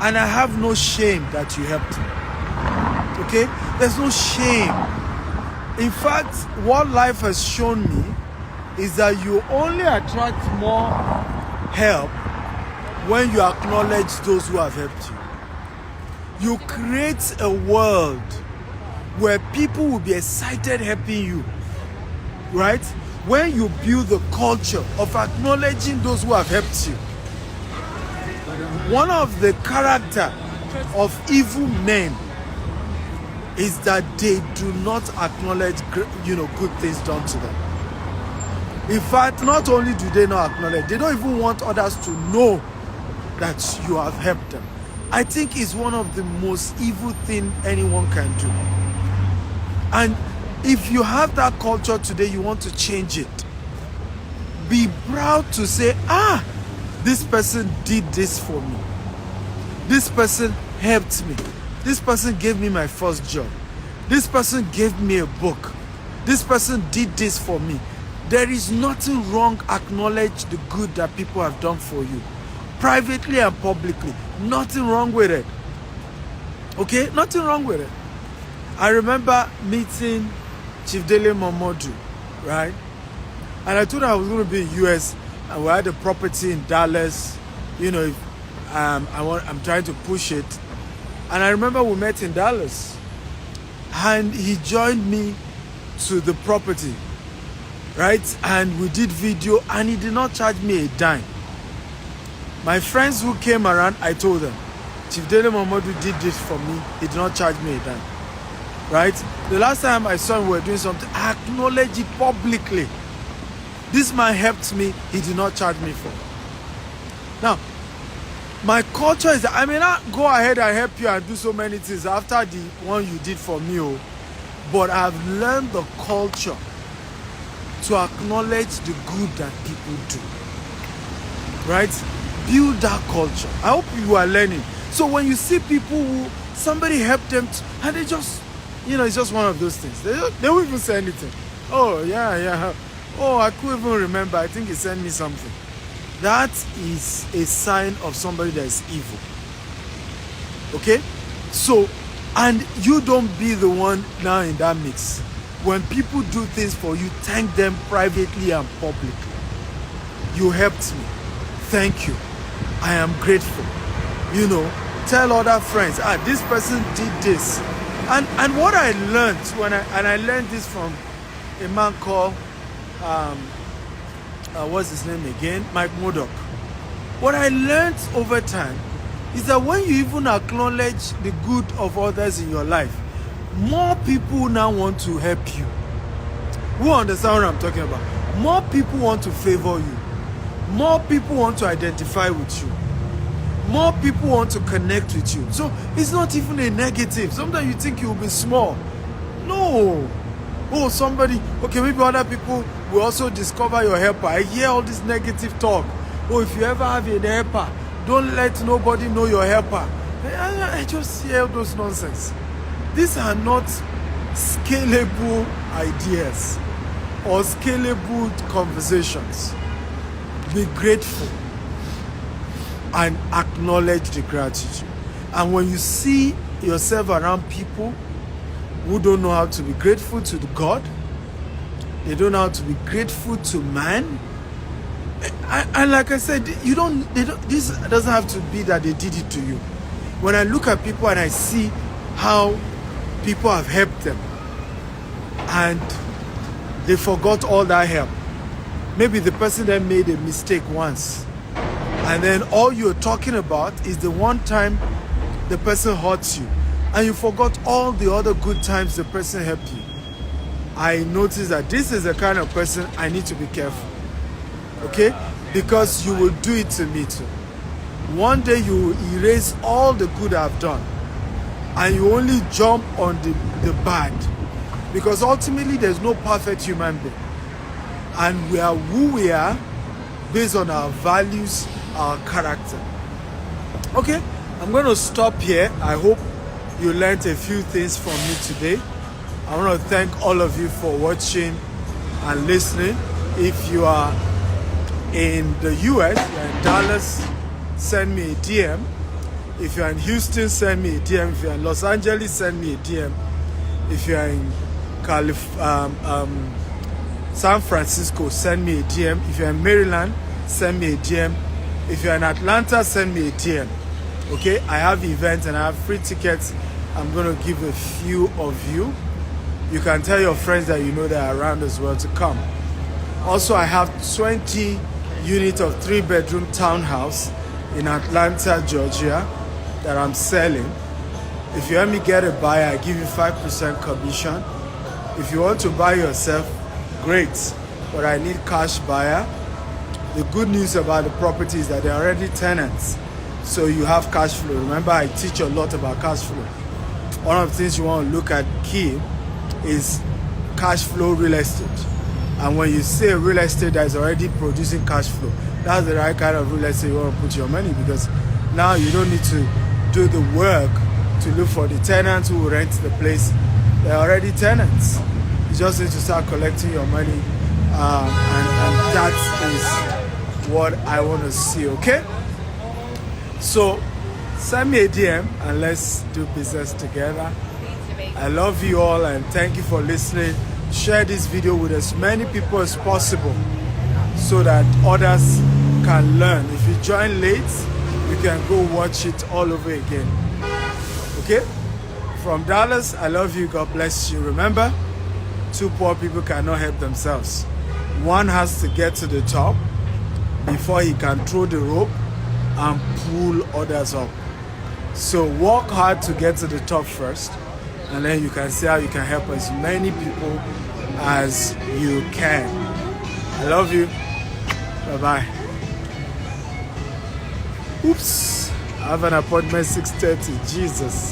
And I have no shame that you helped me. Okay? There's no shame. In fact, what life has shown me is that you only attract more help when you acknowledge those who have helped you. You create a world where people will be excited helping you, right? When you build the culture of acknowledging those who have helped you. One of the character of evil men is that they do not acknowledge, good things done to them. In fact, not only do they not acknowledge, they don't even want others to know that you have helped them. I think it's one of the most evil things anyone can do. And if you have that culture today, you want to change it. Be proud to say, this person did this for me. This person helped me. This person gave me my first job. This person gave me a book. This person did this for me. There is nothing wrong. Acknowledge the good that people have done for you. Privately and publicly. Nothing wrong with it. Okay? Nothing wrong with it. I remember meeting Chief Dele Momodu, right? And I told her I was going to be in the US and we had a property in Dallas. You know, I'm trying to push it. And I remember we met in Dallas. And he joined me to the property, right? And we did video and he did not charge me a dime. My friends who came around, I told them, Chief Dele Momodu did this for me. He did not charge me a dime. Right? The last time I saw him, we were doing something, I acknowledged it publicly. This man helped me, he did not charge me for it. Now, my culture is that I may not go ahead and help you and do so many things after the one you did for me, but I've learned the culture to acknowledge the good that people do. Right? Build that culture. I hope you are learning. So when you see people who somebody helped them and they just, it's just one of those things. They won't even say anything. Oh, yeah. Oh, I couldn't even remember. I think he sent me something. That is a sign of somebody that is evil. Okay? So, and you don't be the one now in that mix. When people do things for you, thank them privately and publicly. You helped me. Thank you. I am grateful. Tell other friends, this person did this. And what I learned I learned this from a man called what's his name again? Mike Murdoch. What I learned over time is that when you even acknowledge the good of others in your life, more people now want to help you. Who understand what I'm talking about? More people want to favor you. More people want to identify with you. More people want to connect with you. So it's not even a negative. Sometimes you think you'll be small. No. Oh, somebody, okay, maybe other people will also discover your helper. I hear all this negative talk. Oh, if you ever have a helper, don't let nobody know your helper. I just hear those nonsense. These are not scalable ideas or scalable conversations. Be grateful and acknowledge the gratitude. And when you see yourself around people who don't know how to be grateful to God, they don't know how to be grateful to man. And like I said, this doesn't have to be that they did it to you. When I look at people and I see how people have helped them, and they forgot all that help. Maybe the person that made a mistake once, and then all you're talking about is the one time the person hurts you, and you forgot all the other good times the person helped you. I noticed that this is the kind of person I need to be careful. Okay? Because you will do it to me too. One day you will erase all the good I've done, and you only jump on the bad. Because ultimately there's no perfect human being. And we are who we are based on our values, our character. Okay? I'm going to stop here. I hope you learned a few things from me today. I want to thank all of you for watching and listening. If you are in the US, you're in Dallas, send me a DM. If you're in Houston, send me a DM. If you're in Los Angeles, send me a DM. If you're in San Francisco, send me a DM. If you're in Maryland, send me a DM. If you're in Atlanta, send me a DM. Okay, I have events and I have free tickets. I'm going to give a few of you. You can tell your friends that you know that are around as well to come. Also, I have 20 units of 3-bedroom townhouse in Atlanta, Georgia that I'm selling. If you help me get a buyer, I give you 5% commission. If you want to buy yourself, great, but I need cash buyer. The good news about the property is that they're already tenants, so you have cash flow. Remember, I teach a lot about cash flow. One of the things you want to look at key is cash flow real estate. And when you say real estate that is already producing cash flow, that's the right kind of real estate you want to put your money, because now you don't need to do the work to look for the tenants who will rent the place. They're already tenants. You just need to start collecting your money, and that is what I want to see, okay? So send me a DM and let's do business together. I love you all and thank you for listening. Share this video with as many people as possible so that others can learn. If you join late, you can go watch it all over again. Okay? From Dallas, I love you. God bless you. Remember, two poor people cannot help themselves. One has to get to the top before he can throw the rope and pull others up. So work hard to get to the top first, and then you can see how you can help as many people as you can. I love you. Bye-bye. Oops. I have an appointment 6:30. Jesus.